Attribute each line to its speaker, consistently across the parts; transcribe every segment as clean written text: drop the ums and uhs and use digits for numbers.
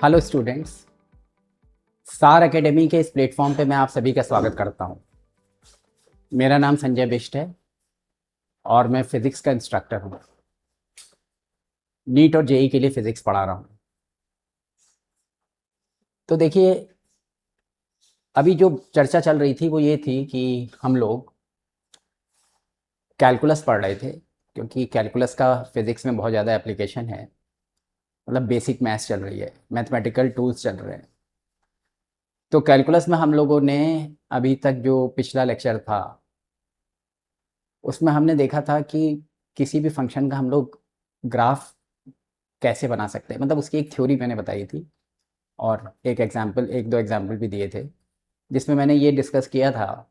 Speaker 1: Hello students, सार academy के इस प्लेटफॉर्म पे मैं आप सभी का स्वागत करता हूँ। मेरा नाम संजय बिष्ट है और मैं फिज़िक्स का इंस्ट्रक्टर हूँ। नीट और जेई के लिए फ़िज़िक्स पढ़ा रहा हूँ। तो देखिए, अभी जो चर्चा चल रही थी वो ये थी कि हम लोग कैलकुलस पढ़ रहे थे, क्योंकि कैलकुलस का फ़िज़िक्स में बहुत ज़्यादा एप्लीकेशन है। मतलब बेसिक मैथ्स चल रही है, मैथमेटिकल टूल्स चल रहे हैं। तो कैलकुलस में हम लोगों ने अभी तक जो पिछला लेक्चर था उसमें हमने देखा था कि किसी भी फंक्शन का हम लोग ग्राफ कैसे बना सकते हैं। मतलब उसकी एक थ्योरी मैंने बताई थी और एक दो एग्जाम्पल भी दिए थे, जिसमें मैंने ये डिस्कस किया था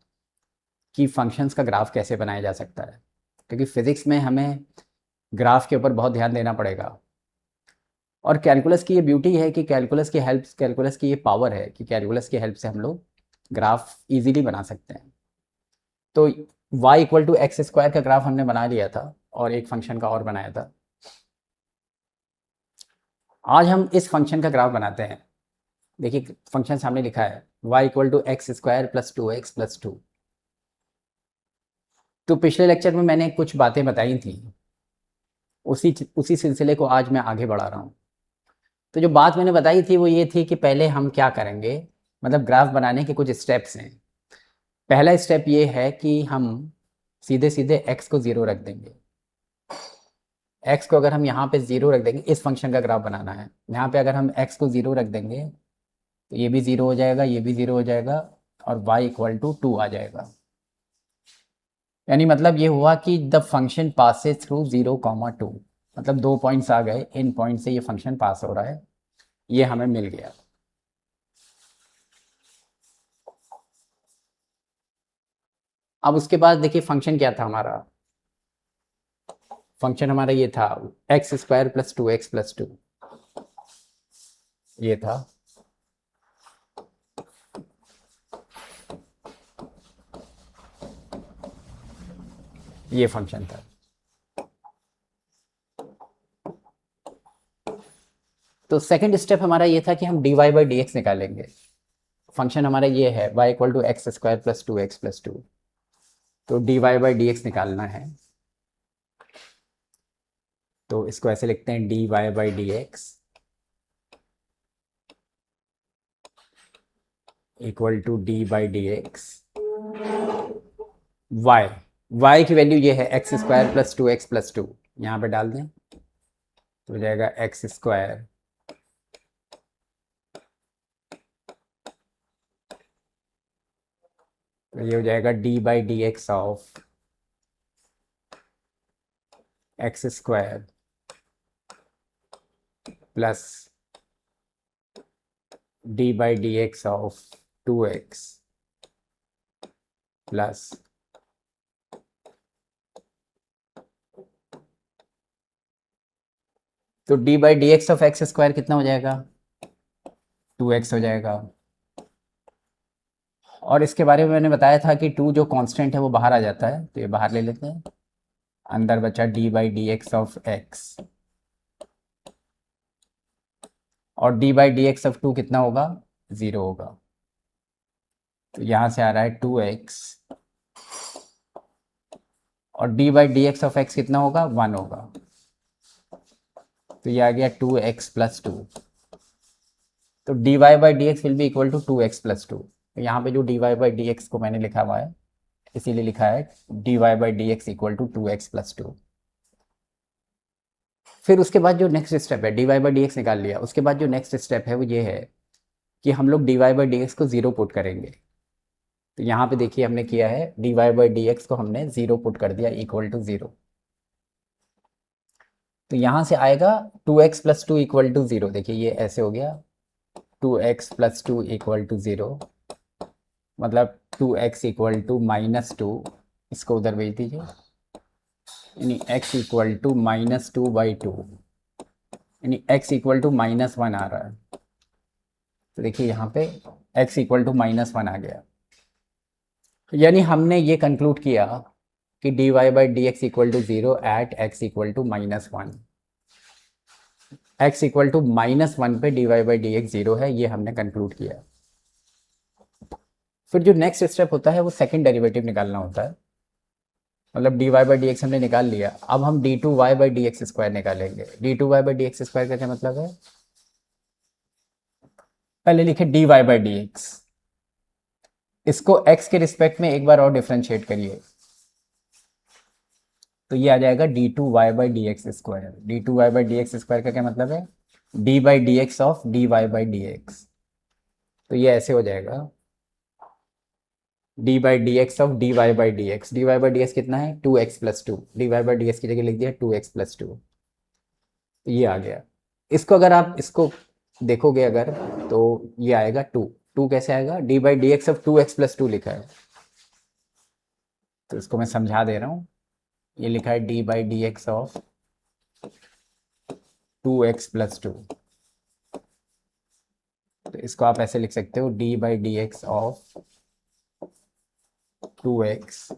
Speaker 1: कि फंक्शंस का ग्राफ कैसे बनाया जा सकता है। क्योंकि फिज़िक्स में हमें ग्राफ के ऊपर बहुत ध्यान देना पड़ेगा। और कैलकुलस की ये ब्यूटी है कि कैलकुलस की ये पावर है कि कैलकुलस की हेल्प से हम लोग ग्राफ इजीली बना सकते हैं। तो y=x² का ग्राफ हमने बना लिया था और एक फंक्शन का और बनाया था। आज हम इस फंक्शन का ग्राफ बनाते हैं। देखिए, फंक्शन सामने लिखा है y=x² + 2x + 2। तो पिछले लेक्चर में मैंने कुछ बातें बताई थी, उसी उसी सिलसिले को आज मैं आगे बढ़ा रहा हूँ। तो जो बात मैंने बताई थी वो ये थी कि पहले हम क्या करेंगे, मतलब ग्राफ बनाने के कुछ स्टेप्स हैं। पहला स्टेप ये है कि हम सीधे सीधे x को 0 रख देंगे। x को अगर हम यहाँ पे 0 रख देंगे, इस फंक्शन का ग्राफ बनाना है। यहाँ पे अगर हम x को 0 रख देंगे तो ये भी 0 हो जाएगा, ये भी 0 हो जाएगा और y=2 आ जाएगा। यानी मतलब ये हुआ कि द फंक्शन पासेस थ्रू 0, 2। मतलब 2 पॉइंट्स आ गए, इन पॉइंट से ये फंक्शन पास हो रहा है, ये हमें मिल गया। अब उसके बाद देखिए फंक्शन क्या था हमारा। फंक्शन हमारा ये था x² + 2x + 2। ये था। ये फंक्शन था। तो सेकंड स्टेप हमारा ये था कि हम dy/dx निकालेंगे। फंक्शन हमारा ये है y=x² + 2x + 2। तो dy/dx निकालना है। तो इसको ऐसे लिखते हैं dy/dx = d/dx। y की वैल्यू ये है x² + 2x + 2। यहाँ पे डाल दें तो हो जाएगा x²। तो ये हो जाएगा d/dx of x² plus d/dx of 2x plus तो d/dx ऑफ x² कितना हो जाएगा, 2x हो जाएगा। और इसके बारे में मैंने बताया था कि 2 जो कांस्टेंट है वो बाहर आ जाता है, तो ये बाहर ले लेते हैं। अंदर बचा d/dx ऑफ x और d/dx ऑफ 2 कितना होगा, 0 होगा। तो यहाँ से आ रहा है 2x और d/dx ऑफ x कितना होगा, 1 होगा। तो ये आ गया 2x + 2। तो dy/dx will be equal to 2x + 2। तो यहाँ पे जो dy/dx को मैंने लिखा हुआ है, इसीलिए लिखा है dy/dx = 2x + 2। फिर उसके बाद जो नेक्स्ट स्टेप है, dy/dx निकाल लिया, उसके बाद जो नेक्स्ट स्टेप है वो ये है कि हम लोग dy/dx को 0 पुट करेंगे। तो यहाँ पे देखिए हमने किया है, dy/dx को हमने 0 पुट कर दिया = 0। तो यहाँ से आएगा 2x + 2 = 0। देखिए ये ऐसे हो गया 2x + 2 = 0। मतलब 2x = -2। इसको उधर भेज दीजिए, यानी x = -2/2, यानी x = -1 आ रहा है। तो देखिए यहाँ पे x = -1 आ गया। यानी हमने ये कंक्लूड किया कि dy/dx = 0 at x = -1। x equal to -1 पे dy by d x zero है, ये हमने कंक्लूड किया। फिर जो नेक्स्ट स्टेप होता है वो सेकंड डेरिवेटिव निकालना होता है। मतलब dy बाई डी एक्स हमने निकाल लिया, अब हम d2y by d x square निकालेंगे। d2y by d x square का क्या मतलब है, पहले लिखे dy बाई डी एक्स, इसको x के रिस्पेक्ट में एक बार और डिफ्रेंशिएट करिए, तो ये आ जाएगा d2y by d x square. d2y by d x square का क्या मतलब है, d by d x of dy by d x. तो ये ऐसे हो जाएगा d by d x of dy by d x. dy by d x कितना है, 2x plus two, dy by d x की जगह लिख दिया 2x प्लस टू। तो ये आ गया। इसको अगर आप इसको देखोगे अगर, तो ये आएगा 2। 2 कैसे आएगा, d by d x of 2x plus two लिखा है, तो इसको मैं समझा दे रहा हूँ। ये लिखा है d by d x of 2x plus two, तो इसको आप ऐसे लिख सकते हो d by d x of 2x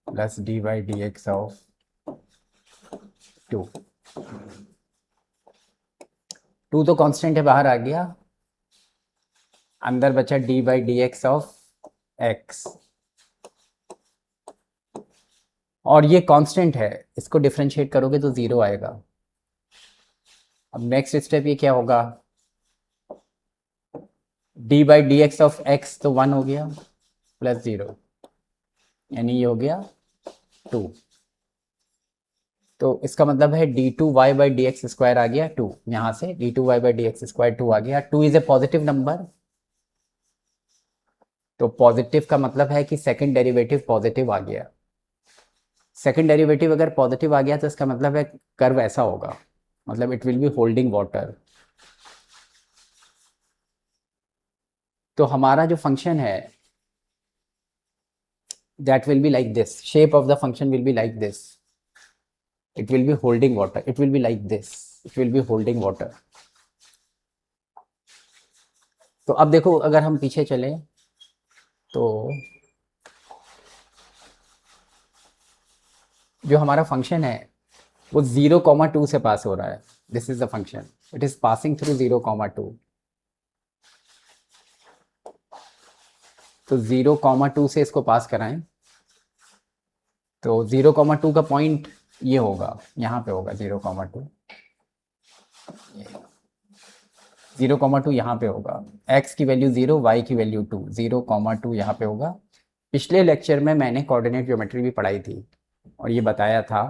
Speaker 1: plus d by d x of 2। 2 तो कांस्टेंट है, बाहर आ गया, अंदर बचा d by d x of x, और ये कांस्टेंट है, इसको डिफरेंशिएट करोगे तो 0 आएगा। अब नेक्स्ट स्टेप ये क्या होगा, d by d x of x तो 1 हो गया प्लस 0, यानी ये हो गया 2। तो इसका मतलब है d2y by d x square आ गया 2, यहाँ से d2y by d x square 2 आ गया। 2 इज ए पॉजिटिव नंबर, तो पॉजिटिव का मतलब है कि सेकंड डेरिवेटिव पॉजिटिव आ गया। सेकंड डेरिवेटिव अगर पॉजिटिव आ गया तो इसका मतलब है कर्व ऐसा होगा, मतलब it will be holding water. तो हमारा जो फंक्शन है that will be like this, shape of the function will be like this, it will be holding water, it will be like this, it will be holding water। तो अब देखो अगर हम पीछे चलें तो जो हमारा फंक्शन है वो 0,2 से पास हो रहा है। This is the function, it is passing through 0,2। तो 0,2 से इसको पास कराएं तो 0,2 का पॉइंट ये होगा, यहाँ पे होगा 0,2, 0,2 यहाँ पे होगा, x की वैल्यू 0, y की वैल्यू 2, 0,2 यहाँ पे होगा। पिछले लेक्चर में मैंने कोऑर्डिनेट ज्योमेट्री भी पढ़ाई थी और ये बताया था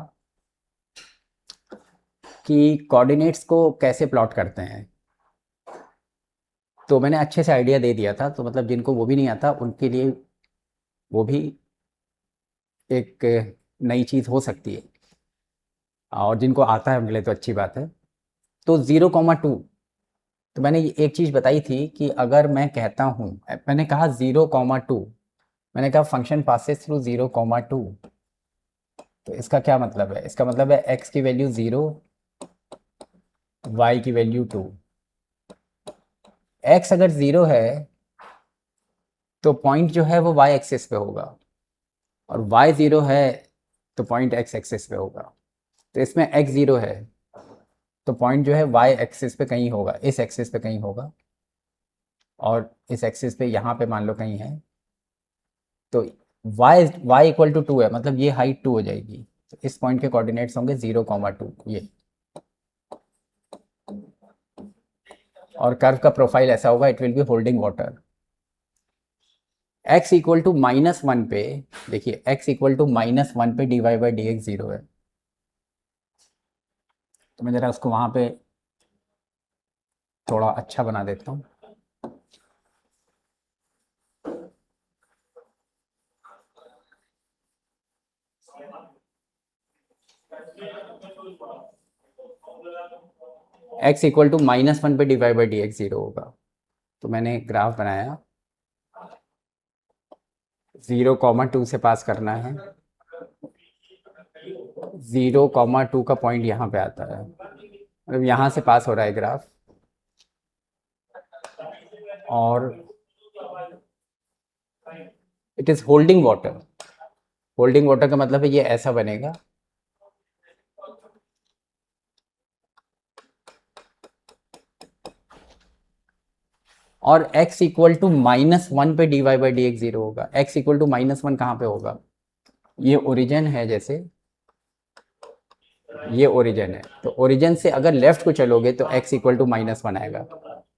Speaker 1: कि कोऑर्डिनेट्स को कैसे प्लॉट करते हैं, तो मैंने अच्छे से आइडिया दे दिया था। तो मतलब जिनको वो भी नहीं आता उनके लिए वो भी एक नई चीज़ हो सकती है, और जिनको आता है उनके लिए तो अच्छी बात है। तो 0,2, तो मैंने एक चीज़ बताई थी कि अगर मैं कहता हूँ, मैंने कहा 0,2, मैंने कहा फंक्शन पासेस थ्रू 0,2, तो इसका क्या मतलब है, इसका मतलब है x की वैल्यू 0, y की वैल्यू 2। x अगर 0 है तो पॉइंट जो है वो y एक्सिस पे होगा, और y 0 है तो पॉइंट x एक्सिस पे होगा। तो इसमें x 0 है तो पॉइंट जो है y एक्सिस पे कहीं होगा, इस एक्सिस पे कहीं होगा, और इस एक्सिस पे यहाँ पे मान लो कहीं है। तो y इक्वल टू 2 है, मतलब ये हाइट 2 हो जाएगी। तो इस पॉइंट के कोऑर्डिनेट्स होंगे 0,2 ये, और कर्व का प्रोफाइल ऐसा होगा, it will be holding water. x equal to -1 पे, देखिए x इक्वल टू -1 पे dy बाई डी एक्स 0 है। तो मैं ज़रा उसको वहाँ पे थोड़ा अच्छा बना देता हूँ। x इक्वल टू -1 पे dy बाई डी एक्स 0 होगा। तो मैंने ग्राफ बनाया, 0,2 से पास करना है, 0,2 का पॉइंट यहाँ पे आता है, मतलब यहाँ से पास हो रहा है ग्राफ, और it is holding water. Holding water का मतलब है ये ऐसा बनेगा, और x इक्वल टू -1 पे dy by d x zero होगा। x इक्वल टू -1 कहाँ पे होगा? ये ओरिजिन है, जैसे ये ओरिजिन है, तो ओरिजिन से अगर लेफ्ट को चलोगे तो x इक्वल टू -1 आएगा।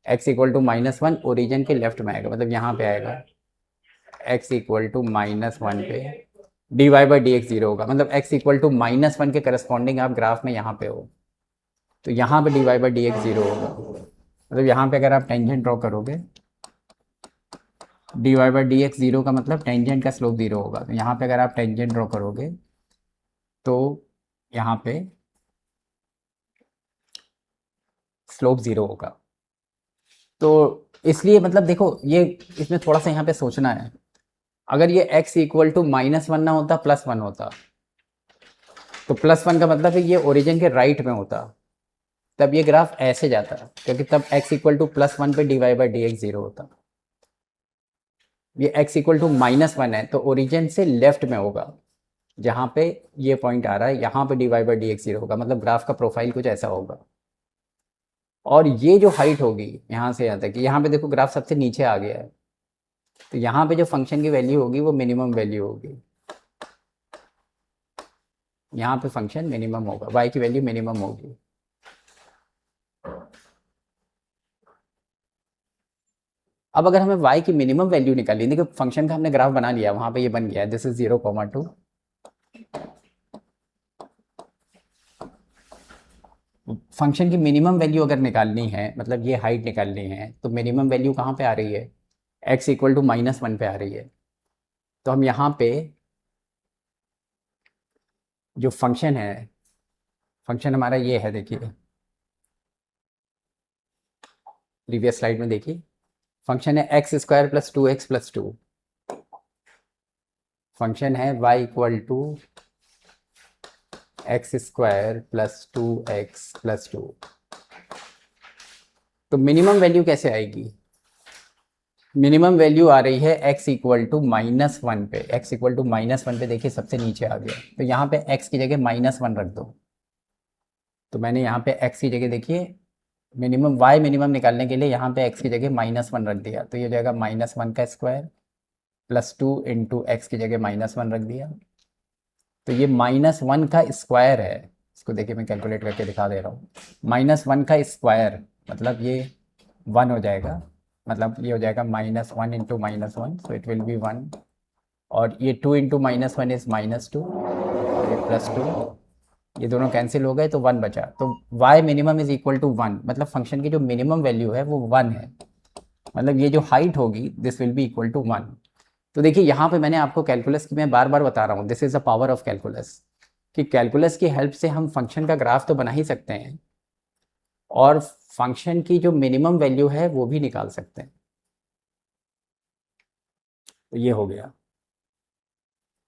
Speaker 1: x इक्वल टू -1 ओरिजिन के लेफ्ट में आएगा, मतलब यहाँ पे आएगा x इक्वल टू -1 पे dy by d x zero होगा। मतलब x इक्वल टू -1 के करस्पॉन्डिंग आप ग्राफ में यहाँ पे हो, तो यहाँ पे dy by d x zero होगा। मतलब यहाँ पे अगर आप टेंजेंट ड्रॉ करोगे, dy by d x zero का मतलब टेंजेंट का स्लोप जीरो होगा। तो यहाँ पे अगर आप टेंजेंट ड्रॉ करोगे तो यहाँ पे स्लोप जीरो होगा। तो इसलिए मतलब देखो, ये इसमें थोड़ा सा यहाँ पे सोचना है। अगर ये x इक्वल टू -1 ना होता, +1 होता, तो +1 का मतलब है ये ओरिजिन के राइट में होता, तब ये ग्राफ ऐसे जाता, क्योंकि तब x इक्वल टू +1 पे dy by d x zero होता। ये x इक्वल टू -1 है, तो ओरिजिन से लेफ्ट में होगा, जहाँ पे ये पॉइंट आ रहा है, यहाँ पे dy by d x zero होगा। मतलब ग्राफ का प्रोफाइल कुछ ऐसा होगा। और ये जो हाइट होगी यहाँ से यहाँ तक, यहाँ पे देखो ग्राफ सबसे नीचे आ गया है, तो यहाँ पे जो फंक्शन की वैल्यू होगी वो मिनिमम वैल्यू होगी। यहाँ पे फंक्शन मिनिमम होगा, y की वैल्यू मिनिमम होगी। अब अगर हमें y की मिनिमम वैल्यू निकालनी, देखो फंक्शन का हमने ग्राफ बना लिया, वहाँ पे ये बन गया है, दिस इज 0,2। फंक्शन की मिनिमम वैल्यू अगर निकालनी है, मतलब ये हाइट निकालनी है, तो मिनिमम वैल्यू कहाँ पे आ रही है? x इक्वल टू -1 पे आ रही है। तो हम यहाँ पे जो फंक्शन है, फंक्शन हमारा ये है, देखिए प्रीवियस स्लाइड में देखिए, फंक्शन है x square plus 2x plus 2। Function है y equal to x square plus 2x plus 2। तो मिनिमम वैल्यू कैसे आएगी? मिनिमम वैल्यू आ रही है x इक्वल टू -1 पे। x इक्वल टू -1 पे देखिए सबसे नीचे आ गया, तो यहाँ पे x की जगह -1 रख दो। तो मैंने यहाँ पे x की जगह देखिए मिनिमम y मिनिमम निकालने के लिए यहाँ पे x की जगह -1 रख दिया, तो ये हो जाएगा -1 का स्क्वायर प्लस 2 इंटू एक्स की जगह -1 रख दिया। तो ये -1 का स्क्वायर है, इसको देखिए मैं कैलकुलेट करके दिखा दे रहा हूँ। -1 का स्क्वायर मतलब ये 1 हो जाएगा, मतलब ये हो जाएगा -1 into -1, so it will B 1। और ये 2 इंटू -1 इज -2, और ये +2, ये दोनों कैंसिल हो गए तो 1 बचा। तो y minimum is equal to 1, मतलब फंक्शन की जो मिनिमम वैल्यू है वो 1 है। मतलब ये जो हाइट होगी this will be equal to 1। तो देखिए यहाँ पे मैंने आपको कैलकुलस की मैं बार बार बता रहा हूँ, this is the power of calculus, कि कैलकुलस की हेल्प से हम फंक्शन का ग्राफ तो बना ही सकते हैं, और फंक्शन की जो मिनिमम वैल्यू है वो भी निकाल सकते हैं। तो ये हो गया।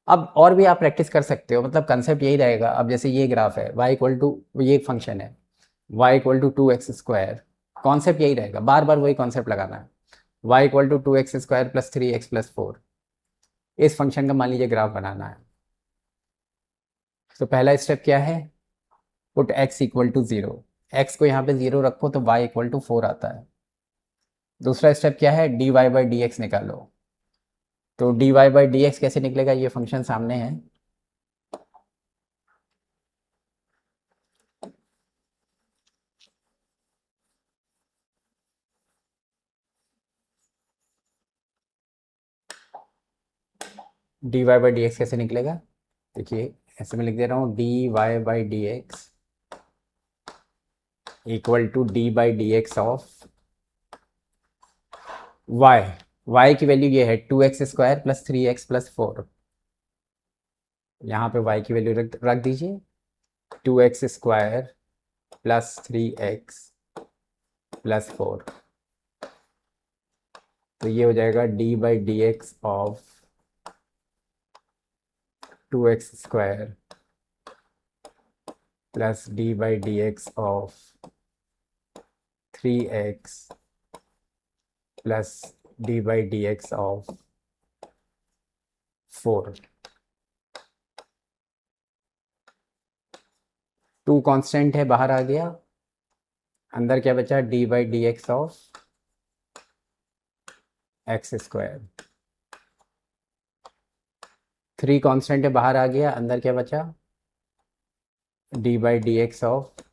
Speaker 1: अब और भी आप प्रैक्टिस कर सकते हो, मतलब कंसेप्ट यही रहेगा। अब जैसे ये ग्राफ है y इक्वल टू, ये एक फंक्शन है y equal to 2x square, concept यही रहेगा, बार बार वही कॉन्सेप्ट लगाना है। y equal to 2x square plus 3x plus 4, इस फंक्शन का मान लीजिए ग्राफ बनाना है। तो पहला स्टेप क्या है? Put x equal to 0, x को यहाँ पे 0 रखो तो y इक्वल टू 4 आता है। दूसरा स्टेप क्या है? dy बाई डी एक्स निकालो। तो dy बाई डी एक्स कैसे निकलेगा? ये फंक्शन सामने है, dy बाई डी एक्स कैसे निकलेगा? देखिए ऐसे मैं लिख दे रहा हूँ, dy by d x equal to d by d x of y। y की वैल्यू ये है 2x square plus 3x plus 4। यहाँ पे y की वैल्यू रख दीजिए, 2x square plus 3x plus 4। तो ये हो जाएगा d by d x of 2x square plus d by d x of 3x plus d by d x of 4। 2 constant है, बाहर आ गया, अंदर क्या बचा? D by d x of x square, 3 constant है, बाहर आ गया, अंदर क्या बचा, d by d x of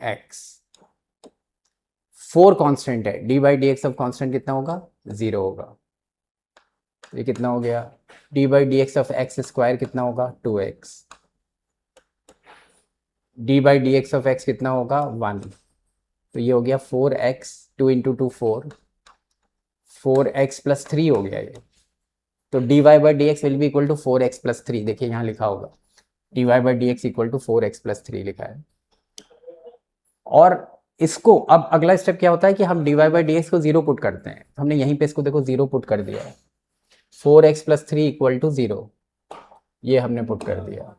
Speaker 1: x. 4 constant है, d by d x of constant कितना होगा, 0 होगा। ये कितना हो गया, d by d x of x square कितना होगा, 2x। D by d x of x कितना होगा, 1। तो ये हो गया 4x, 2 इंटू 2 4, 4x प्लस 3 हो गया ये। तो d y by d x will be equal to 4x plus 3, देखिए यहाँ लिखा होगा d y by d x equal to 4x plus 3 लिखा है। और इसको अब अगला स्टेप क्या होता है कि हम d y by d x को 0 पुट करते हैं। हमने यहीं पे इसको देखो 0 पुट कर दिया है, 4x प्लस 3 इक्वल टू 0, ये हमने पुट कर दिया।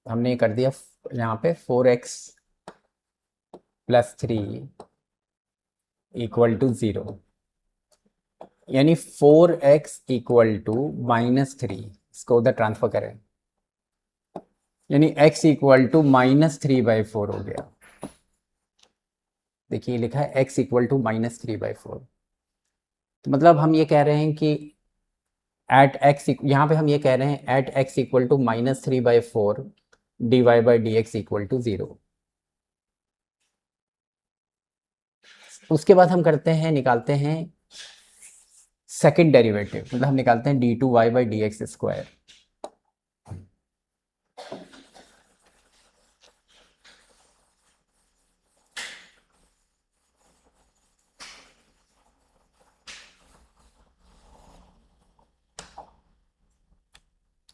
Speaker 1: हमने ये कर दिया यहाँ पे 4x प्लस 3 इक्वल टू 0, यानी 4x इक्वल टू -3। इसको उधर ट्रांसफर करें, यानी x इक्वल टू -3/4 हो गया। देखिए लिखा है x इक्वल टू -3/4। तो मतलब हम ये कह रहे हैं कि एट x, यहाँ पे हम ये कह रहे हैं at x equal to -3/4 d y by d x equal to 0। उसके बाद हम करते हैं, निकालते हैं सेकंड डेरिवेटिव, मतलब हम निकालते हैं d2y by d x square.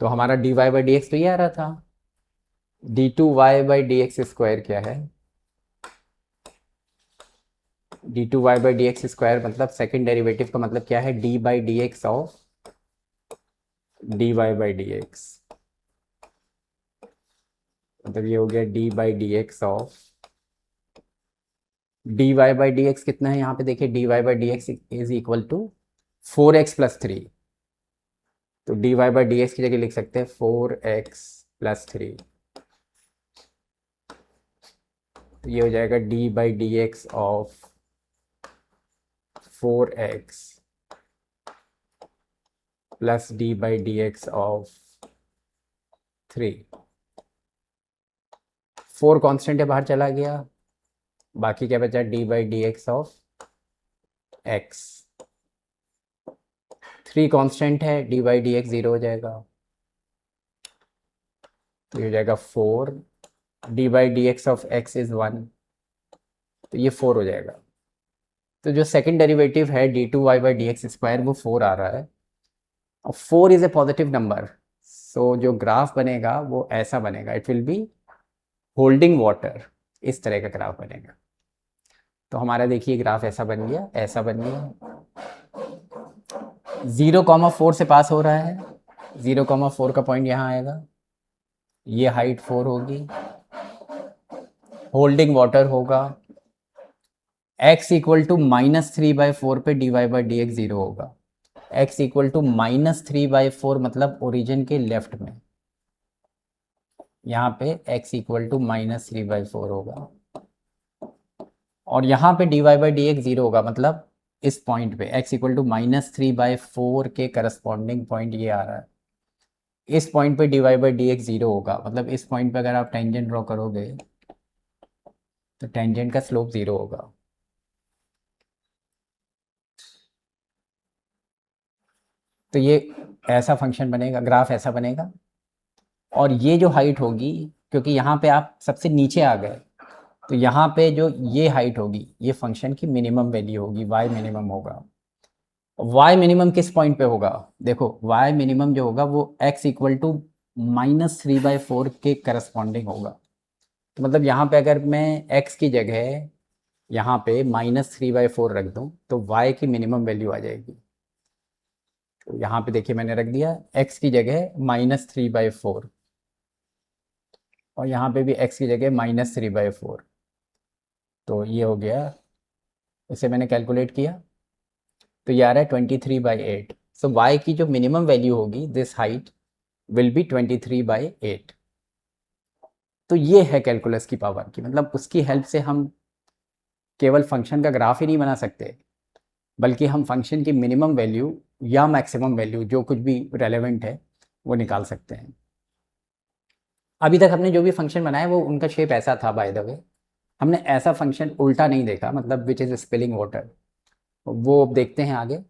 Speaker 1: तो हमारा dy बाई डी एक्स तो ये आ रहा था, d2y by d x square क्या है, d2y by d x square मतलब सेकंड डेरिवेटिव का मतलब क्या है, d by d x of dy by d x, मतलब ये हो गया d by d x of dy by d x कितना है, यहाँ पे देखिए dy by d x is equal to 4x plus 3। तो dy बाई डी एक्स की जगह लिख सकते हैं 4x प्लस 3। तो ये हो जाएगा d by d x of 4x plus d by d x of 3। 4 constant है, बाहर चला गया, बाकी क्या बचा, d by d x of x। 3 constant है, d बाई डी एक्स 0 हो जाएगा, तो ये हो जाएगा 4, d by d x of x is 1, तो ये 4 हो जाएगा। तो जो सेकंड डेरिवेटिव है d2y by d x square वो 4 आ रहा है, और 4 इज ए पॉजिटिव नंबर, सो जो ग्राफ बनेगा वो ऐसा बनेगा, it will be holding water, इस तरह का ग्राफ बनेगा। तो हमारा देखिए ग्राफ ऐसा बन गया, ऐसा बन गया, 0,4 से पास हो रहा है, 0,4 का पॉइंट यहाँ आएगा, ये हाइट 4 होगी, होल्डिंग वाटर होगा, x इक्वल टू -3/4 पे dy बाई डी एक्स 0 होगा, x इक्वल टू -3/4 मतलब ओरिजिन के लेफ्ट में, यहाँ पे x इक्वल टू -3/4 होगा, और यहाँ पे dy बाई डी एक्स 0 होगा, मतलब इस पॉइंट पे x इक्वल टू -3/4 के करस्पॉन्डिंग पॉइंट ये आ रहा है, इस पॉइंट पे dy बाई डी एक्स 0 होगा, मतलब इस पॉइंट पे अगर आप टेंजेंट ड्रॉ करोगे तो टेंजेंट का स्लोप 0 होगा। तो ये ऐसा फंक्शन बनेगा, ग्राफ ऐसा बनेगा, और ये जो हाइट होगी, क्योंकि यहाँ पे आप सबसे नीचे आ गए, तो यहाँ पे जो ये हाइट होगी ये फंक्शन की मिनिमम वैल्यू होगी, y मिनिमम होगा। y मिनिमम किस पॉइंट पे होगा, देखो y मिनिमम जो होगा वो x इक्वल टू -3/4 के करस्पॉन्डिंग होगा। तो मतलब यहाँ पे अगर मैं x की जगह यहाँ पे -3/4 रख दूँ तो y की मिनिमम वैल्यू आ जाएगी। तो यहाँ पे देखिए मैंने रख दिया x की जगह -3/4, और यहाँ पे भी x की जगह -3/4, तो ये हो गया, इसे मैंने कैलकुलेट किया तो ये आ रहा है 23/8। सो y की जो मिनिमम वैल्यू होगी, दिस हाइट विल बी 23/8। तो ये है कैलकुलस की पावर की, मतलब उसकी हेल्प से हम केवल फंक्शन का ग्राफ ही नहीं बना सकते, बल्कि हम फंक्शन की मिनिमम वैल्यू या मैक्सिमम वैल्यू जो कुछ भी रेलेवेंट है वो निकाल सकते हैं। अभी तक हमने जो भी फंक्शन बनाया वो उनका शेप ऐसा था बाय द वे, हमने ऐसा फंक्शन उल्टा नहीं देखा, मतलब विच इज़ स्पिलिंग वाटर, वो अब देखते हैं आगे।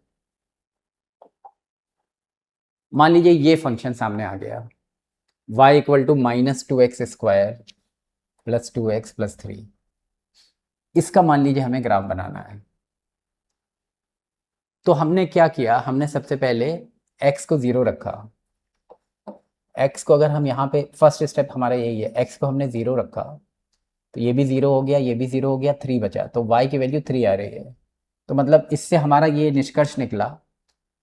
Speaker 1: मान लीजिए ये फंक्शन सामने आ गया, y equal to -2x² plus 2x plus 3, इसका मान लीजिए हमें ग्राफ बनाना है। तो हमने क्या किया, हमने सबसे पहले x को 0 रखा। x को अगर हम यहाँ पे फर्स्ट स्टेप हमारा यही है, x को हमने 0 रखा, तो ये भी 0 हो गया, ये भी 0 हो गया, 3 बचा, तो y की वैल्यू 3 आ रही है। तो मतलब इससे हमारा ये निष्कर्ष निकला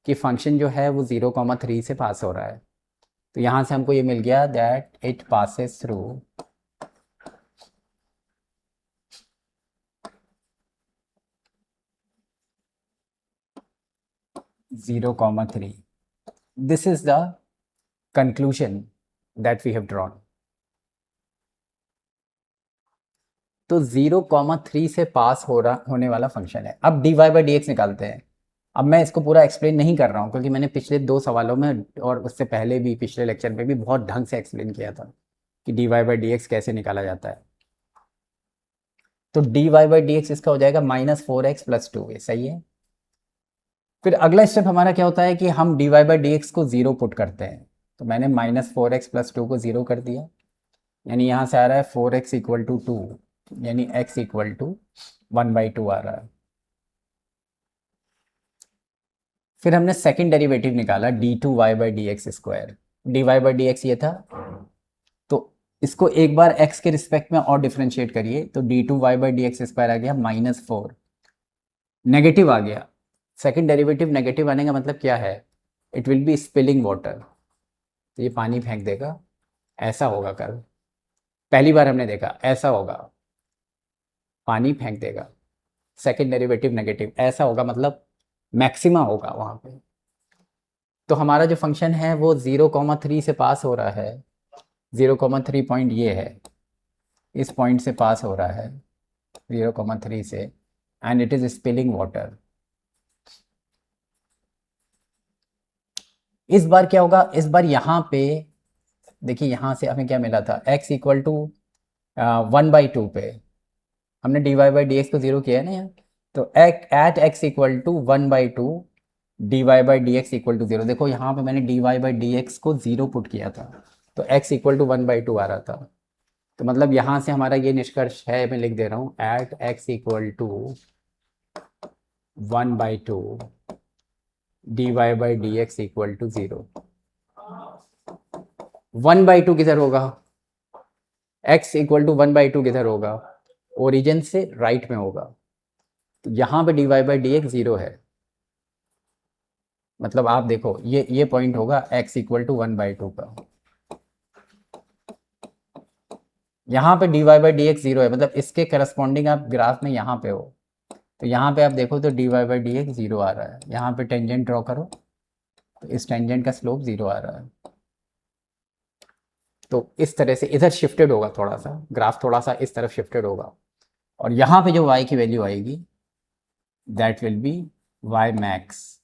Speaker 1: कि फंक्शन जो है वो 0,3 से पास हो रहा है। तो यहाँ से हमको ये मिल गया that it passes through 0,3। This is the conclusion that we have drawn. तो 0,3 से पास होने वाला फंक्शन है। अब dy बाई डी एक्स निकालते हैं। अब मैं इसको पूरा एक्सप्लेन नहीं कर रहा हूँ, क्योंकि मैंने पिछले 2 सवालों में और उससे पहले भी पिछले लेक्चर में भी बहुत ढंग से एक्सप्लेन किया था कि dy बाई डी एक्स कैसे निकाला जाता है। तो dy बाई डी एक्स इसका हो जाएगा -4x प्लस 2a, सही है। फिर अगला स्टेप हमारा क्या होता है कि हम dy बाई डी एक्स को 0 पुट करते हैं। तो मैंने -4x प्लस 2 को 0 कर दिया, यानी यहाँ से आ रहा है 4x इक्वल टू 2, यानी x इक्वल टू 1/2 आ रहा है। फिर हमने सेकंड डेरिवेटिव निकाला d2y by d x square, dy by d x ये था, तो इसको एक बार x के रिस्पेक्ट में और डिफ्रेंशिएट करिए, तो d2y by d x square आ गया -4, नेगेटिव आ गया। सेकंड डेरिवेटिव नेगेटिव आने का मतलब क्या है, it will B spilling water, तो ये पानी फेंक देगा, ऐसा होगा कल। पहली बार हमने देखा ऐसा होगा, पानी फेंक देगा। सेकंड डेरिवेटिव नेगेटिव, ऐसा होगा मतलब मैक्सिमा होगा वहाँ पे। तो हमारा जो फंक्शन है वो 0,3 से पास हो रहा है, 0,3 पॉइंट ये है, इस पॉइंट से पास हो रहा है 0,3 से, and it is spilling water. इस बार क्या होगा, इस बार यहाँ पे देखिए, यहाँ से हमें क्या मिला था, x इक्वल टू 1/2 पे हमने dy बाई डी एक्स को 0 किया है ना यहाँ, तो at x equal to 1/2 dy by d x equal to 0। देखो यहाँ पे मैंने dy बाई डी एक्स को 0 पुट किया था, तो x इक्वल टू 1/2 आ रहा था। तो मतलब यहाँ से हमारा ये निष्कर्ष है, मैं लिख दे रहा हूँ, at x equal to 1/2 dy by d x equal to 0। 1/2 किधर होगा, x इक्वल टू 1/2 किधर होगा, ओरिजिन से राइट में होगा। तो यहाँ पे dy बाई डी एक्स 0 है, मतलब आप देखो ये पॉइंट होगा x इक्वल टू 1/2 का। यहाँ पे dy बाई डी एक्स 0 है, मतलब इसके करस्पॉन्डिंग आप ग्राफ में यहाँ पे हो, तो यहाँ पे आप देखो तो dy बाई डी एक्स 0 आ रहा है। यहाँ पे टेंजेंट ड्रॉ करो, तो इस टेंजेंट का स्लोप 0 आ रहा है। तो इस तरह से इधर शिफ्टेड होगा, थोड़ा सा ग्राफ थोड़ा सा इस तरफ शिफ्टेड होगा, और यहाँ पे जो y की वैल्यू आएगी that will B y max,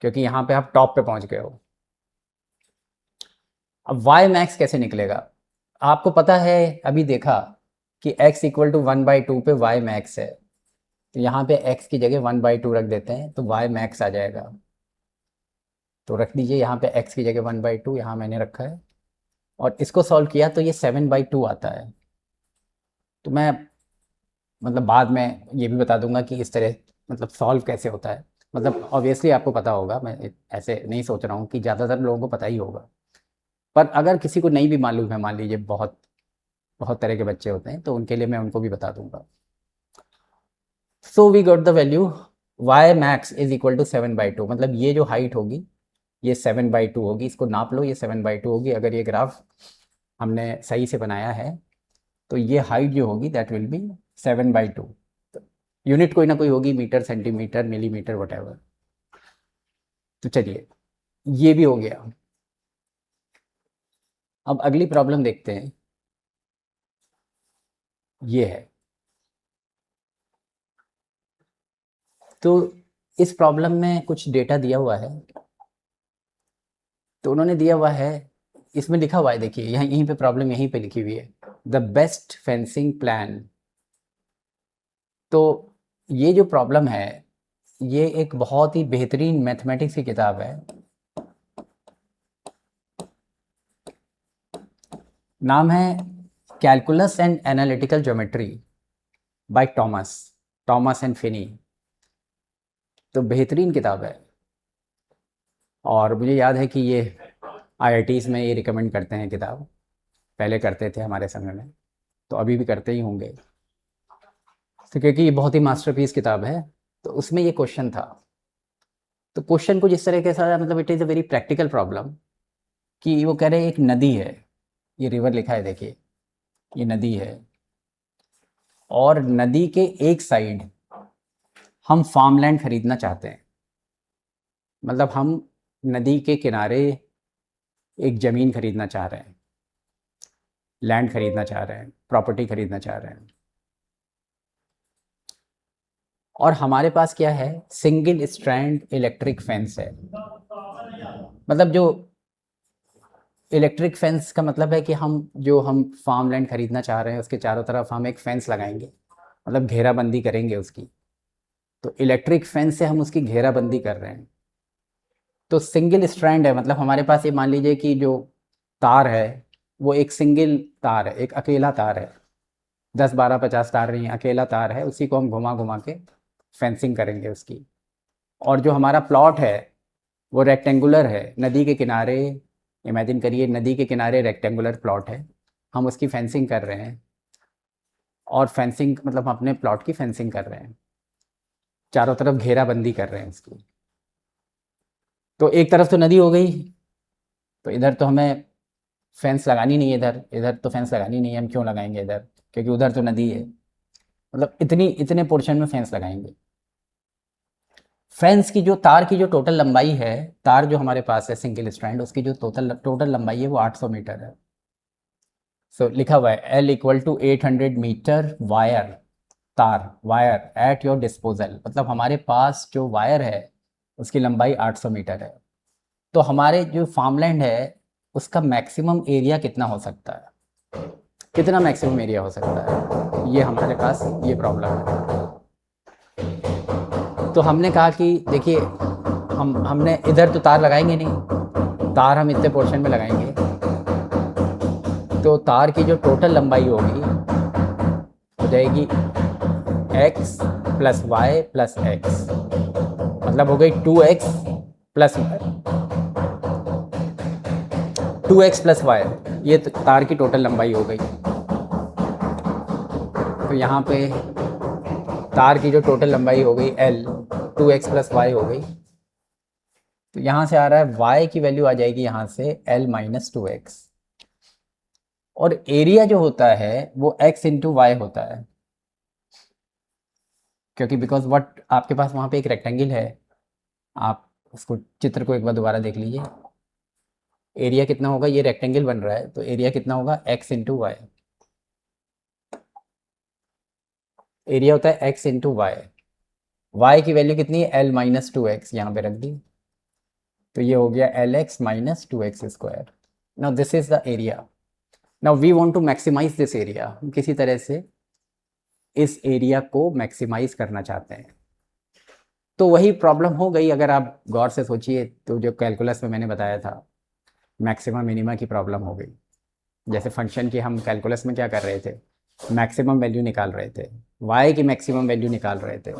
Speaker 1: क्योंकि यहाँ पे आप टॉप पे पहुँच गए हो। अब y मैक्स कैसे निकलेगा, आपको पता है, अभी देखा कि x इक्वल टू 1/2 पे y मैक्स है, तो यहाँ पे x की जगह 1/2 रख देते हैं, तो y मैक्स आ जाएगा। तो रख दीजिए यहाँ पे x की जगह 1/2, यहाँ मैंने रखा है, और इसको सॉल्व किया तो ये 7/2 आता है। तो मैं मतलब बाद में ये भी बता दूंगा कि इस तरह मतलब सॉल्व कैसे होता है, मतलब ऑब्वियसली आपको पता होगा, मैं ऐसे नहीं सोच रहा हूँ कि ज़्यादातर लोगों को पता ही होगा, पर अगर किसी को नहीं भी मालूम है, मान लीजिए बहुत बहुत तरह के बच्चे होते हैं, तो उनके लिए मैं उनको भी बता दूंगा। So we got the value y max is equal to 7/2, मतलब ये जो हाइट होगी ये 7/2 होगी, इसको नाप लो, ये 7/2 होगी। अगर ये ग्राफ हमने सही से बनाया है तो ये हाइट जो होगी दैट विल बी 7/2। यूनिट कोई ना कोई होगी, मीटर, सेंटीमीटर, मिलीमीटर, वटेवर। तो चलिए ये भी हो गया। अब अगली प्रॉब्लम देखते हैं, ये है। तो इस प्रॉब्लम में कुछ डेटा दिया हुआ है, तो उन्होंने दिया हुआ है, इसमें लिखा हुआ है, देखिए यहाँ यहीं पे प्रॉब्लम यहीं पे लिखी हुई है, द बेस्ट फेंसिंग प्लान। तो ये जो प्रॉब्लम है, ये एक बहुत ही बेहतरीन मैथमेटिक्स की किताब है, नाम है calculus and analytical geometry by Thomas and Finney. तो बेहतरीन किताब है, और मुझे याद है कि ये आईआईटीज़ में ये रिकमेंड करते हैं किताब, पहले करते थे हमारे समय में, तो अभी भी करते ही होंगे। तो क्योंकि ये बहुत ही मास्टरपीस किताब है, तो उसमें ये क्वेश्चन था। तो क्वेश्चन को जिस तरह के साथ, मतलब it is a very practical problem, कि वो कह रहे हैं एक नदी है, ये रिवर लिखा है, देखिए ये नदी है, और नदी के एक साइड हम फार्मलैंड खरीदना चाहते हैं। मतलब हम नदी के किनारे एक ज़मीन खरीदना चाह रहे हैं, लैंड खरीदना चाह रहे हैं, प्रॉपर्टी खरीदना चाह रहे हैं, और हमारे पास क्या है, सिंगल स्ट्रैंड इलेक्ट्रिक फेंस है। मतलब जो इलेक्ट्रिक फेंस का मतलब है कि हम फार्म लैंड खरीदना चाह रहे हैं, उसके चारों तरफ हम एक फेंस लगाएंगे, मतलब घेराबंदी करेंगे उसकी। तो इलेक्ट्रिक फेंस से हम उसकी घेराबंदी कर रहे हैं। तो सिंगल स्ट्रैंड है, मतलब हमारे पास ये मान लीजिए कि जो तार है वो एक सिंगल तार है, एक अकेला तार है, 10 12 50 तार नहीं, अकेला तार है, उसी को हम घुमा घुमा के फेंसिंग करेंगे उसकी। और जो हमारा प्लॉट है वो रेक्टेंगुलर है, नदी के किनारे, इमेजिन करिए नदी के किनारे रेक्टेंगुलर प्लॉट है, हम उसकी फेंसिंग कर रहे हैं। और फेंसिंग मतलब हम अपने प्लॉट की फेंसिंग कर रहे हैं, चारों तरफ घेराबंदी कर रहे हैं उसकी। तो एक तरफ तो नदी हो गई, तो इधर तो हमें फेंस लगानी नहीं है, इधर इधर तो फेंस लगानी नहीं है, हम क्यों लगाएंगे इधर, क्योंकि उधर तो नदी है। मतलब इतने पोर्शन में फेंस लगाएंगे। फेंस की जो तार की जो टोटल लंबाई है, तार जो हमारे पास है सिंगल स्ट्रैंड, उसकी जो टोटल लंबाई है वो 800 मीटर है। सो लिखा हुआ है L equal to 800 metre wire at your disposal. मतलब हमारे पास जो वायर है उसकी लंबाई 800 मीटर है। तो हमारे जो फार्मलैंड है उसका मैक्सिमम एरिया कितना हो सकता है, कितना मैक्सिमम एरिया हो सकता है, ये हमारे पास ये प्रॉब्लम है। तो हमने कहा कि देखिए हमने इधर तो तार लगाएंगे नहीं, तार हम इतने पोर्शन में लगाएंगे, तो तार की जो टोटल लंबाई होगी हो जाएगी x plus y plus x, मतलब हो गई 2x प्लस वाई, ये तार की टोटल लंबाई हो गई। तो यहाँ पे तार की जो टोटल लंबाई हो गई L, 2x प्लस वाई हो गई। तो यहाँ से आ रहा है y की वैल्यू आ जाएगी यहाँ से L माइनस 2x, और एरिया जो होता है वो x इंटू वाई होता है, क्योंकि बिकॉज वट आपके पास वहाँ पे एक रेक्टेंगल है, आप उसको चित्र को एक बार दोबारा देख लीजिए। एरिया कितना होगा, ये रेक्टेंगल बन रहा है, तो एरिया कितना होगा x इंटू वाई, एरिया होता है x इंटू वाई। वाई की वैल्यू कितनी है, L माइनस 2x, यहाँ पे रख दी, तो ये हो गया LX minus 2x square. Now this is the area. Now we want to maximise this area, हम किसी तरह से इस एरिया को मैक्सिमाइज करना चाहते हैं। तो वही प्रॉब्लम हो गई, अगर आप गौर से सोचिए तो जो कैलकुलस में मैंने बताया था, मैक्सिमम मिनिमा की प्रॉब्लम हो गई। जैसे फंक्शन की हम कैलकुलस में क्या कर रहे थे, मैक्सिमम वैल्यू निकाल रहे थे, y की मैक्सिमम वैल्यू निकाल रहे थे।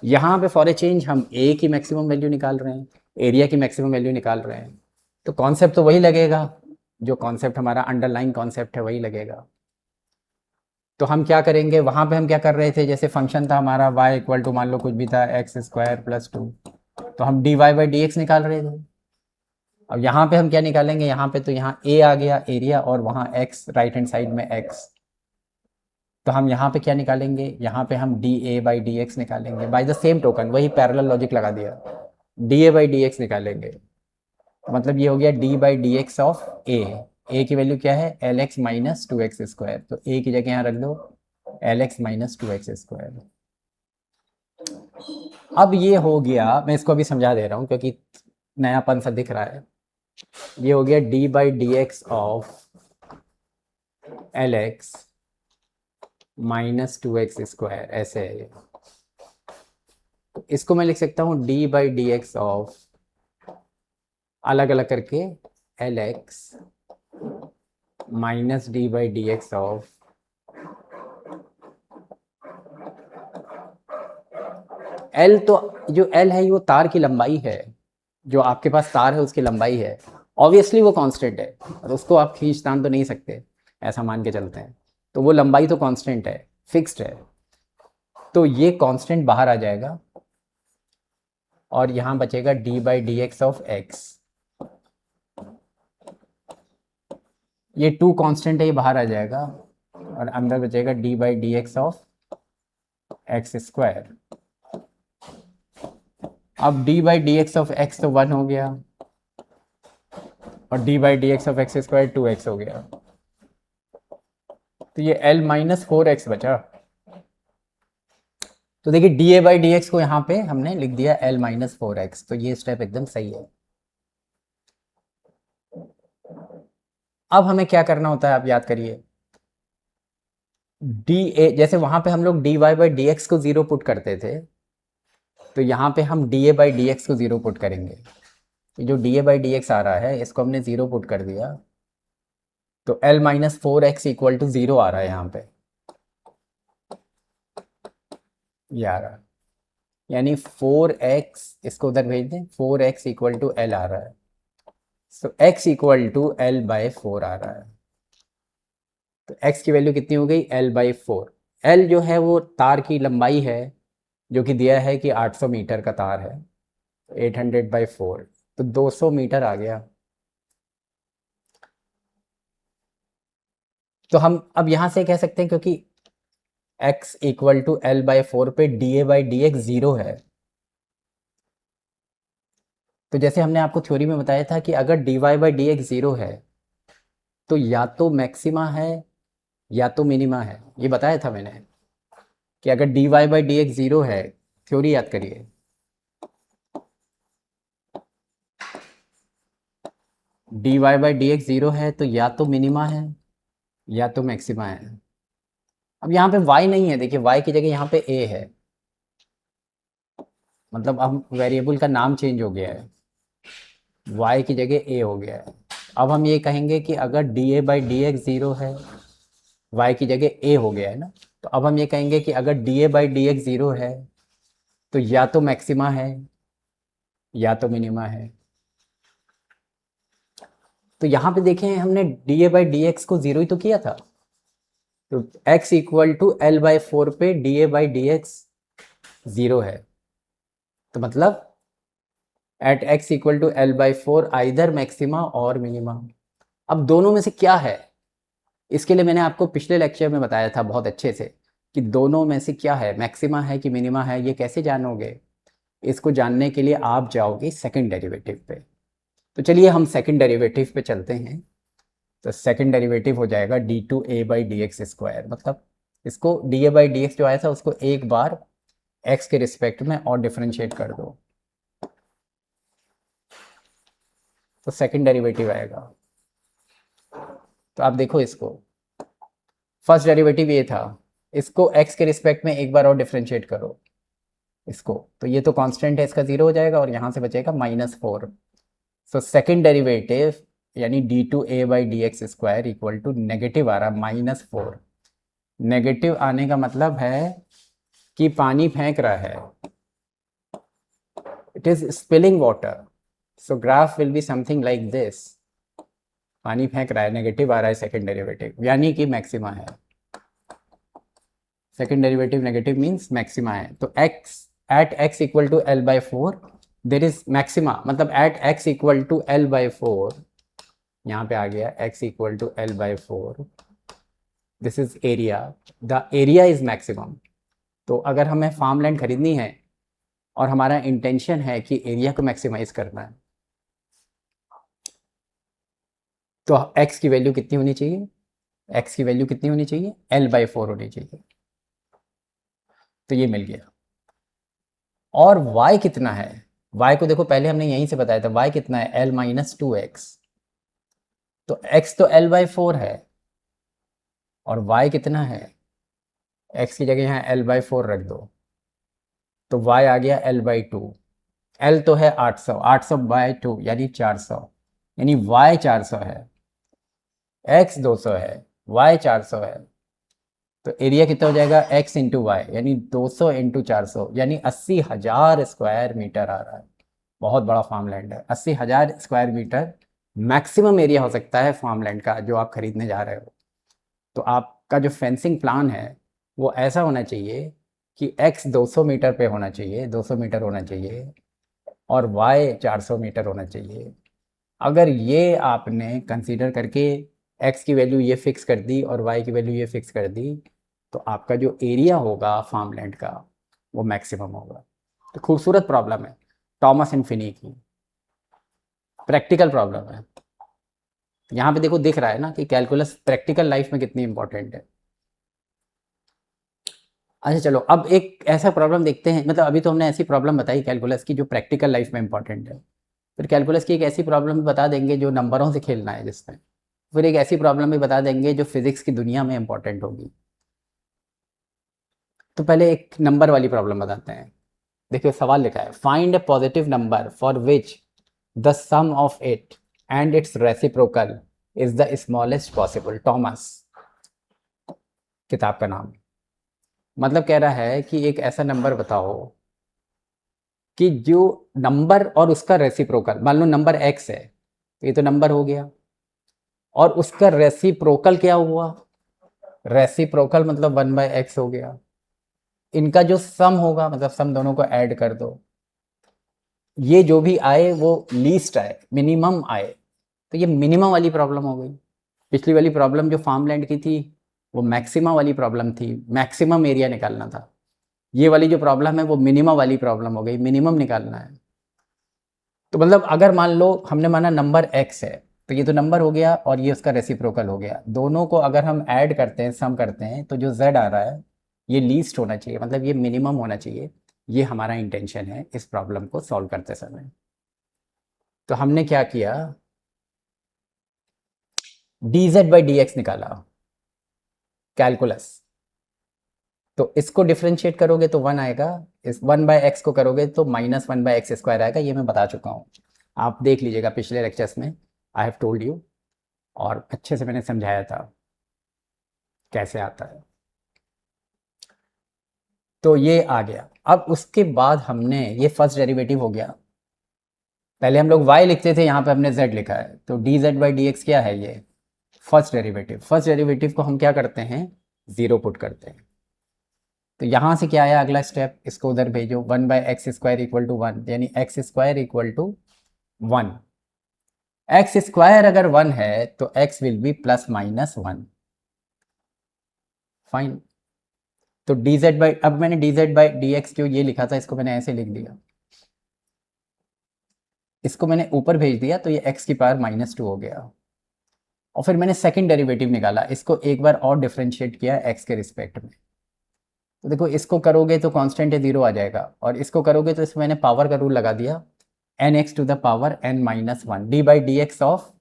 Speaker 1: यहाँ पे फॉर ए चेंज हम a की मैक्सिमम वैल्यू निकाल रहे हैं, एरिया की मैक्सिमम वैल्यू निकाल रहे हैं। तो कॉन्सेप्ट तो वही लगेगा, जो कॉन्सेप्ट हमारा अंडरलाइन कॉन्सेप्ट है वही लगेगा। तो हम क्या करेंगे, वहाँ पे हम क्या कर रहे थे, जैसे फंक्शन था हमारा y इक्वल टू मान लो कुछ भी था x स्क्वायर प्लस 2, तो हम dy बाई डी एक्स निकाल रहे थे। अब यहाँ पे हम क्या निकालेंगे, यहाँ पे तो यहाँ a आ गया एरिया, और वहाँ x राइट हैंड साइड में x, तो हम यहाँ पे क्या निकालेंगे, यहाँ पे हम d a by d x निकालेंगे। बाय द सेम टोकन वही पैरेलल लॉजिक लगा दिया, d a by d x निकालेंगे, मतलब ये हो गया d by d x of a a की वैल्यू क्या है, l x minus two x square, तो ए की जगह यहाँ रख दो l x minus two x square. अब ये हो गया, मैं इसको अभी समझा दे रहा हूँ क्योंकि नयापन सा दिख रहा है। ये हो गया d by d x of L x minus two x square, ऐसे है ये। तो इसको मैं लिख सकता हूँ D by d x of, अलग अलग करके, L x minus D by d x of L. तो जो एल है वो तार की लंबाई है, जो आपके पास तार है उसकी लंबाई है। ऑब्वियसली वो कांस्टेंट है, और उसको आप खींचतान तो नहीं सकते, ऐसा मान के चलते हैं। तो वो लंबाई तो कांस्टेंट है, फिक्स्ड है। तो ये कांस्टेंट बाहर आ जाएगा और यहाँ बचेगा d by d x of x. ये टू कांस्टेंट है, ये बाहर आ जाएगा और अंदर बचेगा d by d x of x square. अब d by d x of x तो 1 हो गया और d by d x of x square 2x हो गया। तो ये l माइनस 4x बचा। तो देखिए D a by d x को यहाँ पे हमने लिख दिया l माइनस 4x, तो ये स्टेप एकदम सही है। अब हमें क्या करना होता है, आप याद करिए। डी ए, जैसे वहां पे हम लोग d y by d x को 0 पुट करते थे, तो यहाँ पे हम d a by d x को 0 पुट करेंगे। तो जो d a by d x आ रहा है इसको हमने 0 पुट कर दिया, तो l minus 4x equal to 0 आ रहा है यहाँ पे, ये आ रहा है। यानी 4x, इसको उधर भेज दें, 4x इक्वल टू l आ रहा है। So x equal to l by 4 आ रहा है। तो x की वैल्यू कितनी हो गई, l बाई 4। l जो है वो तार की लंबाई है, जो कि दिया है कि 800 मीटर का तार है, 800 बाई 4, तो 200 मीटर आ गया। तो हम अब यहाँ से कह सकते हैं, क्योंकि x equal to l by 4 पे d a by d x 0 है। तो जैसे हमने आपको थ्योरी में बताया था कि अगर d y by d x 0 है तो या तो मैक्सिमा है या तो मिनिमा है। ये बताया था मैंने कि अगर d y by d x 0 है, थ्योरी याद करिए, d y by d x 0 है तो या तो मिनिमा है या तो मैक्सिमा है। अब यहाँ पे y नहीं है, देखिए y की जगह यहाँ पे a है, मतलब अब वेरिएबल का नाम चेंज हो गया है, y की जगह a हो गया है। अब हम ये कहेंगे कि अगर D a by d x 0 है, y की जगह a हो गया है ना, तो अब हम ये कहेंगे कि अगर D a by d x 0 है तो या तो मैक्सिमा है या तो मिनिमा है। तो यहाँ पे देखें हमने d a by d x को 0 ही तो किया था, तो x equal to l by 4 पे d a by d x 0 है, तो मतलब at x equal to l by 4 either maxima or minima. अब दोनों में से क्या है, इसके लिए मैंने आपको पिछले लेक्चर में बताया था बहुत अच्छे से कि दोनों में से क्या है, मैक्सिमा है कि मिनिमा है। ये कैसे जानोगे, इसको जानने के लिए आप जाओगे सेकंड डेरिवेटिव पे। तो चलिए हम सेकंड डेरिवेटिव पे चलते हैं। तो सेकंड डेरिवेटिव हो जाएगा d two a by d x square, मतलब इसको d a by d x जो आया था उसको एक बार एक्स के रिस्पेक्ट में और डिफ्रेंशिएट कर दो, तो सेकंड डेरिवेटिव आएगा। तो आप देखो इसको, फर्स्ट डेरिवेटिव ये था, इसको x के रिस्पेक्ट में एक बार और डिफ्रेंशिएट करो इसको, तो ये तो कांस्टेंट है, इसका 0 हो जाएगा और यहाँ से बचेगा -4। सो सेकंड डेरिवेटिव यानी d two a by d x square equal to negative आ रहा -4। नेगेटिव आने का मतलब है कि पानी फेंक रहा है, it is spilling water. So graph will be something like this, पानी फेंक रहा है, नेगेटिव आ रहा है सेकंड डेरिवेटिव, यानी कि मैक्सिमा है। Second derivative negative means maxima है। तो x at x equal to l by 4 there is maxima, मतलब at x equal to l by 4, यहाँ पे आ गया x equal to l by 4, this is area, the area is maximum. तो अगर हमें फार्म लैंड खरीदनी है और हमारा इंटेंशन है कि एरिया को मैक्सिमाइज करना है, तो x की वैल्यू कितनी होनी चाहिए, x की वैल्यू कितनी होनी चाहिए, L/4 होनी चाहिए। तो ये मिल गया। और y कितना है, y को देखो पहले हमने यहीं से बताया था, y कितना है, L-2x। तो x तो L/4 है और y कितना है, x की जगह यहाँ L/4 रख दो तो y आ गया L/2। L तो है 800, 800/2 यानी 400, यानी y 400 है, x 200 है, y 400 है। तो एरिया कितना हो जाएगा, x इंटू वाई, यानी 200 इंटू 400, यानी 80,000 स्क्वायर मीटर आ रहा है। बहुत बड़ा फार्म लैंड है, 80,000 स्क्वायर मीटर मैक्सिमम एरिया हो सकता है फार्म लैंड का जो आप खरीदने जा रहे हो। तो आपका जो फेंसिंग प्लान है वो ऐसा होना चाहिए कि x 200 मीटर पे होना चाहिए, 200 मीटर होना चाहिए, और y 400 मीटर होना चाहिए। अगर ये आपने कंसीडर करके x की वैल्यू ये फिक्स कर दी और y की वैल्यू ये फिक्स कर दी, तो आपका जो एरिया होगा फार्म लैंड का वो मैक्सिमम होगा। तो खूबसूरत प्रॉब्लम है, टॉमस एंड फिनी की प्रैक्टिकल प्रॉब्लम है। यहाँ पे देखो दिख रहा है ना कि कैलकुलस प्रैक्टिकल लाइफ में कितनी इंपॉर्टेंट है। अच्छा चलो अब एक ऐसा प्रॉब्लम देखते हैं, मतलब अभी तो हमने ऐसी प्रॉब्लम बताई कैलकुलस की जो प्रैक्टिकल लाइफ में इंपॉर्टेंट है। फिर कैलकुलस की एक ऐसी प्रॉब्लम भी बता देंगे जो नंबरों से खेलना है जिसमें, फिर एक ऐसी प्रॉब्लम भी बता देंगे जो फिजिक्स की दुनिया में इंपॉर्टेंट होगी। तो पहले एक नंबर वाली प्रॉब्लम बताते हैं। देखिए सवाल लिखा है, find a positive number for which the sum of it and its reciprocal is the smallest possible. Thomas किताब का नाम। मतलब कह रहा है कि एक ऐसा नंबर बताओ कि जो नंबर और उसका रेसिप्रोकल, मान लो नंबर x है, ये तो नंबर हो गया, और उसका रेसिप्रोकल क्या हुआ, रेसिप्रोकल मतलब 1/x हो गया। इनका जो सम होगा, मतलब सम दोनों को ऐड कर दो, ये जो भी आए वो लीस्ट आए, मिनिमम आए। तो ये मिनिमम वाली प्रॉब्लम हो गई। पिछली वाली प्रॉब्लम जो फार्म लैंड की थी वो मैक्सिमम वाली प्रॉब्लम थी, मैक्सिमम एरिया निकालना था। ये वाली जो प्रॉब्लम है वो मिनिमम वाली प्रॉब्लम हो गई, मिनिमम निकालना है। तो मतलब अगर मान लो हमने माना नंबर x है, तो ये तो नंबर हो गया और ये उसका रेसिप्रोकल हो गया। दोनों को अगर हम ऐड करते हैं, सम करते हैं, तो जो z आ रहा है ये लीस्ट होना चाहिए, मतलब ये मिनिमम होना चाहिए। ये हमारा इंटेंशन है इस प्रॉब्लम को सॉल्व करते समय। तो हमने क्या किया, dz/dx निकाला, कैलकुलस। तो इसको डिफ्रेंशिएट करोगे तो 1 आएगा, इस 1/x को करोगे तो -1/x² आएगा। ये मैं बता चुका हूँ, आप देख लीजिएगा पिछले लेक्चर्स में, आई हैव टोल्ड यू, और अच्छे से मैंने समझाया था कैसे आता है। तो ये आ गया। अब उसके बाद हमने, ये फर्स्ट डेरिवेटिव हो गया, पहले हम लोग y लिखते थे, यहाँ पे हमने z लिखा है, तो dz/dx क्या है, ये फर्स्ट डेरिवेटिव। फर्स्ट डेरिवेटिव को हम क्या करते हैं, ज़ीरो पुट करते हैं। तो यहाँ से क्या आया अगला स्टेप, इसको उधर भेजो, 1/x² = 1, यानी x² = 1। x² अगर 1 है तो x विल बी +-1, फाइन। तो अब मैंने dz/dx जो ये लिखा था इसको मैंने ऐसे लिख दिया, इसको मैंने ऊपर भेज दिया, तो ये x⁻² हो गया। और फिर मैंने सेकंड डेरिवेटिव निकाला, इसको एक बार और डिफरेंशिएट किया x के रिस्पेक्ट में। तो देखो इसको करोगे तो कांस्टेंट है 0 आ जाएगा, और इसको करोगे तो इसमें मैंने पावर का रूल लगा दिया, n(x⁻n-1) d/dx ऑफ,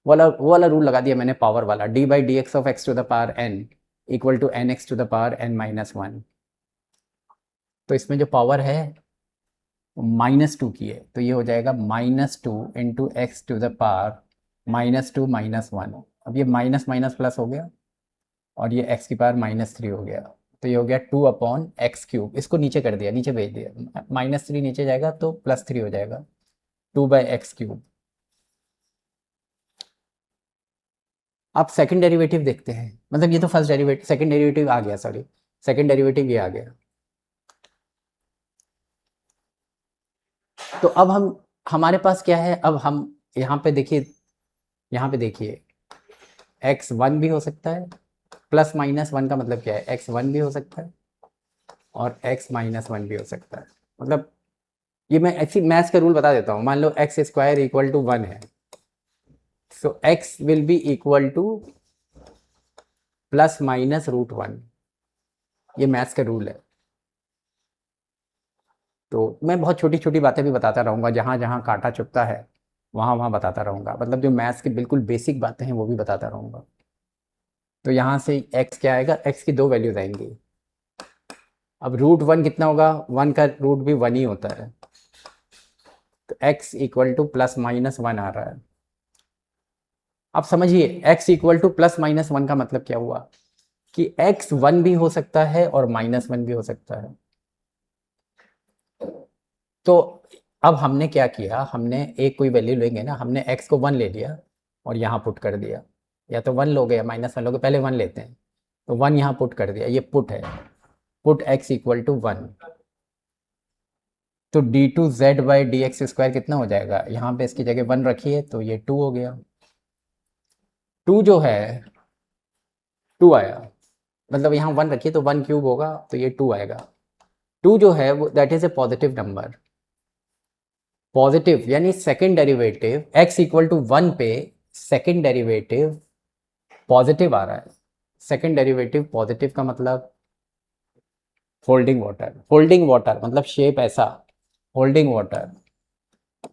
Speaker 1: वो वाला रूल लगा दिया मैंने पावर वाला, d/dx ऑफ x⁻n = nx⁻n-1। तो इसमें जो पावर है -2 की है, तो ये हो जाएगा -2 × x⁻2 -1। अब ये माइनस माइनस प्लस हो गया और ये x⁻³ हो गया, तो ये हो गया 2/x³। इसको नीचे कर दिया, नीचे भेज दिया, -3 नीचे जाएगा तो +3 हो जाएगा, 2/x³। अब सेकंड डेरिवेटिव देखते हैं, मतलब ये तो फर्स्ट डेरिवेटिव, सेकंड डेरिवेटिव आ गया, सॉरी सेकंड डेरिवेटिव ये आ गया। तो अब हम, हमारे पास क्या है, अब हम यहाँ पे देखिए, यहाँ पे देखिए x1 भी हो सकता है, +-1 का मतलब क्या है, x1 भी हो सकता है और x-1 भी हो सकता है। मतलब ये मैं ऐसी मैथ्स का रूल बता देता हूँ, मान लो x² = 1 है, so x will be equal two plus minus √1। ये मैथ्स का रूल है। तो मैं बहुत छोटी छोटी बातें भी बताता रहूँगा, जहाँ जहाँ कांटा चुभता है वहाँ वहाँ बताता रहूँगा, मतलब जो मैथ्स की बिल्कुल बेसिक बातें हैं वो भी बताता रहूँगा। तो यहाँ से x क्या आएगा, x की 2 वैल्यूज आएंगी। अब √1 कितना होगा, 1 का रूट भी 1 ही होता है, तो x equal two plus minus 1 आ रहा है। अब समझिए x equal two plus minus 1 का मतलब क्या हुआ कि x 1 भी हो सकता है और -1 भी हो सकता है। तो अब हमने क्या किया, हमने एक कोई वैल्यू लेंगे ना, हमने x को 1 ले लिया और यहाँ पुट कर दिया, या तो 1 लोगे या -1 लोगे, पहले 1 लेते हैं, तो 1 यहाँ पुट कर दिया, ये पुट है, पुट x इक्वल टू 1। तो d2z/dx² कितना हो जाएगा, यहाँ पे इसकी जगह 1 रखिए तो ये 2 हो गया। 2 जो है 2 आया, मतलब यहाँ 1 रखिए तो 1 क्यूब होगा तो ये 2 आएगा। 2 जो है वो that is a positive number, positive यानी second derivative x equal to 1 पे सेकंड डेरिवेटिव पॉजिटिव आ रहा है। सेकंड डेरिवेटिव पॉजिटिव का मतलब होल्डिंग वाटर, होल्डिंग वाटर मतलब शेप ऐसा, होल्डिंग वाटर,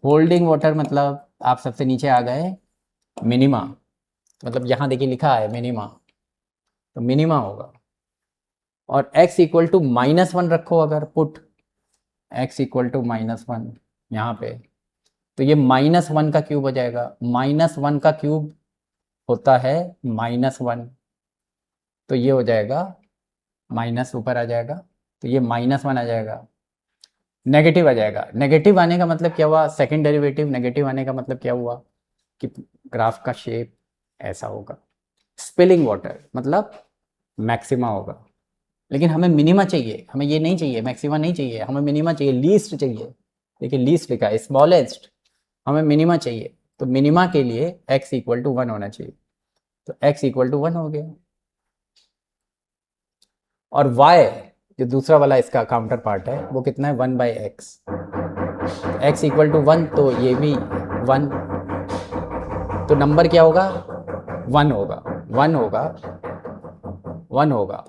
Speaker 1: होल्डिंग वाटर मतलब आप सबसे नीचे आ गए मिनिमा, मतलब यहाँ देखिए लिखा है मिनिमा, तो मिनिमा होगा। और x इक्वल टू -1 रखो, अगर पुट x इक्वल टू -1 यहाँ पे, तो ये -1 का क्यूब हो जाएगा। -1 का क्यूब होता है -1, तो ये हो जाएगा माइनस ऊपर आ जाएगा, तो ये -1 आ जाएगा, नेगेटिव आ जाएगा। नेगेटिव आने का मतलब क्या हुआ, सेकंड डेरिवेटिव नेगेटिव आने का मतलब क्या हुआ कि ग्राफ का शेप ऐसा होगा। स्पिलिंग वाटर मतलब मैक्सिमा होगा, लेकिन हमें मिनिमा चाहिए, हमें ये नहीं चाहिए, मैक्सिमा नहीं चाहिए, हमें मिनिमा चाहिए, लीस्ट चाहिए। देखिए लीस्ट लिखा है, स्मॉलेस्ट, हमें मिनिमा चाहिए। तो मिनिमा के लिए x इक्वल टू 1 होना चाहिए, तो x इक्वल टू 1 हो गया। और y जो दूसरा वाला इसका काउंटर पार्ट है वो कितना है, 1/x, x इक्वल टू 1, तो ये भी 1, तो नंबर क्या होगा, 1 होगा, 1 होगा, 1 होगा,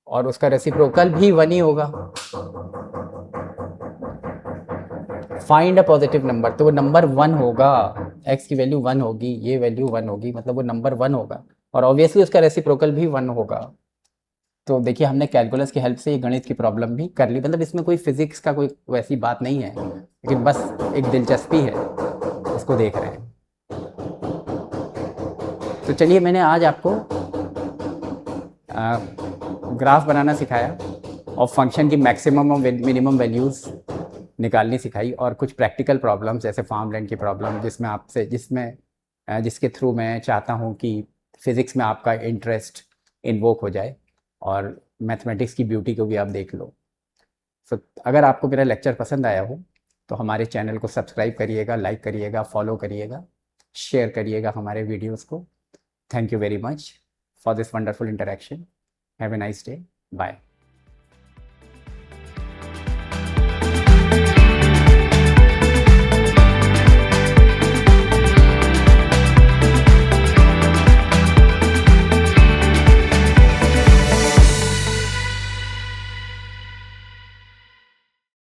Speaker 1: और उसका रेसिप्रोकल भी 1 ही होगा। फाइंड अ पॉजिटिव नंबर, तो वो नंबर 1 होगा, x की वैल्यू 1 होगी, ये वैल्यू 1 होगी, मतलब वो नंबर 1 होगा, और ऑब्वियसली उसका रेसिप्रोकल भी 1 होगा। तो देखिए हमने कैलकुलस की हेल्प से ये गणित की प्रॉब्लम भी कर ली, मतलब इसमें कोई फिजिक्स का कोई वैसी बात नहीं है, लेकिन बस एक दिलचस्पी है, उसको देख रहे हैं। तो चलिए मैंने आज आपको ग्राफ बनाना सिखाया और फंक्शन की मैक्सिमम और मिनिमम वैल्यूज़ निकालनी सिखाई, और कुछ प्रैक्टिकल प्रॉब्लम्स जैसे फार्म लैंड की प्रॉब्लम, जिसके थ्रू मैं चाहता हूँ कि फिज़िक्स में आपका इंटरेस्ट इन्वोक हो जाए और मैथमेटिक्स की ब्यूटी को भी आप देख लो। सो अगर आपको मेरा लेक्चर पसंद आया हो तो हमारे चैनल को सब्सक्राइब करिएगा, लाइक करिएगा, फॉलो करिएगा, शेयर करिएगा हमारे वीडियोज़ को। Thank you very much for this wonderful interaction. Have a nice day, bye.